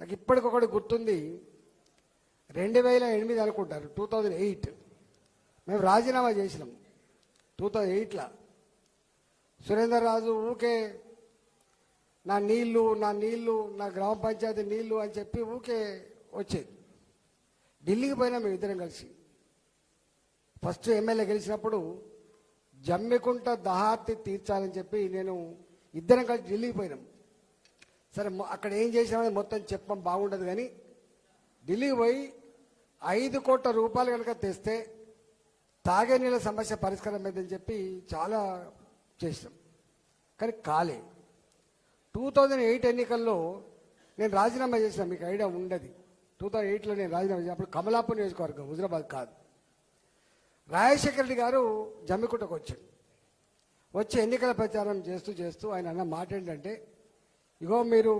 నాకు ఇప్పటికొకటి గుర్తుంది, 2008 అనుకుంటారు, 2008 మేము రాజీనామా చేసినాం 2008లో. సురేందర్ రాజు ఊకే నా నీళ్లు నా గ్రామ పంచాయతీ నీళ్లు అని చెప్పి ఊకే వచ్చేది. ఢిల్లీకి పోయినా మేము ఇద్దరం కలిసి. ఫస్ట్ ఎమ్మెల్యే గెలిచినప్పుడు జమ్మికుంట దహార్తి తీర్చాలని చెప్పి నేను ఇద్దరం కలిసి ఢిల్లీకి పోయినాం. సరే అక్కడ ఏం చేసినామని మొత్తం చెప్పం బాగుండదు, కానీ ఢిల్లీకి పోయి 5 కోట్ల రూపాయలు కనుక తెస్తే తాగే నీళ్ళ సమస్య పరిష్కారం అయిందని చెప్పి చాలా చేసినాం, కానీ కాలే. 2008 ఎన్నికల్లో నేను రాజీనామా చేసిన, మీకు ఐడియా ఉండదు. 2008లో నేను రాజీనామా చేసిన, అప్పుడు కమలాపూర్ నియోజకవర్గం, హుజరాబాద్ కాదు. రాజశేఖర రెడ్డి గారు జమ్మికుంటకు వచ్చాడు. వచ్చి ఎన్నికల ప్రచారం చేస్తూ ఆయన అన్న మాట ఏంటంటే, ఇగో మీరు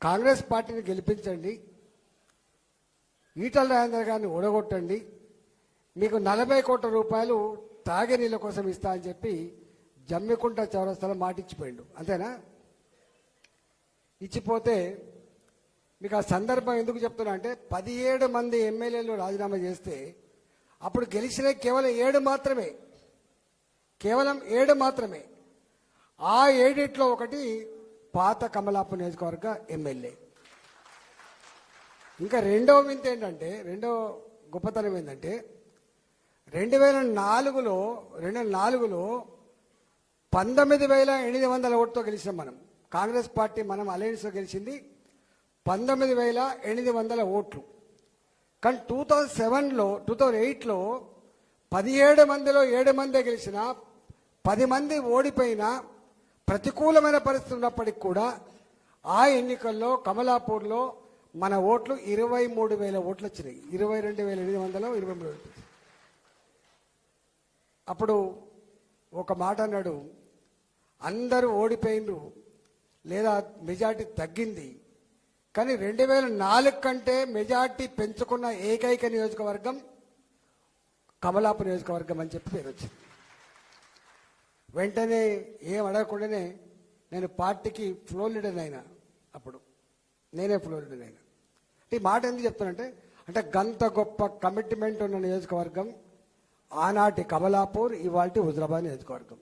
కాంగ్రెస్ పార్టీని గెలిపించండి, ఈటల రాజేందర్ గారిని ఓడగొట్టండి, మీకు 40 కోట్ల రూపాయలు తాగే నీళ్ళ కోసం ఇస్తా అని చెప్పి జమ్మికుంట చౌరస్తాలో మాట ఇచ్చిపోయిండు. అంతేనా? ఇచ్చిపోతే మీకు ఆ సందర్భం ఎందుకు చెప్తున్నా అంటే, 17 మంది ఎమ్మెల్యేలు రాజీనామా చేస్తే అప్పుడు గెలిచిన కేవలం 7 మాత్రమే, కేవలం 7 మాత్రమే. ఆ 7 ఒకటి పాత కమలాపూర్ నియోజకవర్గ ఎమ్మెల్యే. ఇంకా రెండవ వింత ఏంటంటే, రెండో గొప్పతనం ఏంటంటే, 2004లో 19,800 ఓటుతో గెలిచాం మనం. కాంగ్రెస్ పార్టీ మనం అలయన్స్లో గెలిచింది 19,800 ఓట్లు. కానీ 2008లో 17 మందిలో 7 మందే గెలిచిన, 10 మంది ఓడిపోయినా ప్రతికూలమైన పరిస్థితి ఉన్నప్పటికీ కూడా ఆ ఎన్నికల్లో కమలాపూర్లో మన ఓట్లు 23,000 ఓట్లు వచ్చినాయి. 22,800, 23,000. అప్పుడు ఒక మాట అన్నాడు, అందరూ ఓడిపోయిండ్రు లేదా మెజార్టీ తగ్గింది, కానీ 2004 కంటే మెజార్టీ పెంచుకున్న ఏకైక నియోజకవర్గం కమలాపూర్ నియోజకవర్గం అని చెప్పి పేరు వచ్చింది. వెంటనే ఏం అడగకుండానే నేను పార్టీకి ఫ్లోర్ లీడర్ అయినా. అప్పుడు నేనే ఫ్లోర్ లీడర్ అయినా. ఈ మాట ఎందుకు చెప్తానంటే, గంత గొప్ప కమిట్మెంట్ ఉన్న నియోజకవర్గం ఆనాటి కమలాపూర్, ఇవాల్టి హుజరాబాద్ నియోజకవర్గం.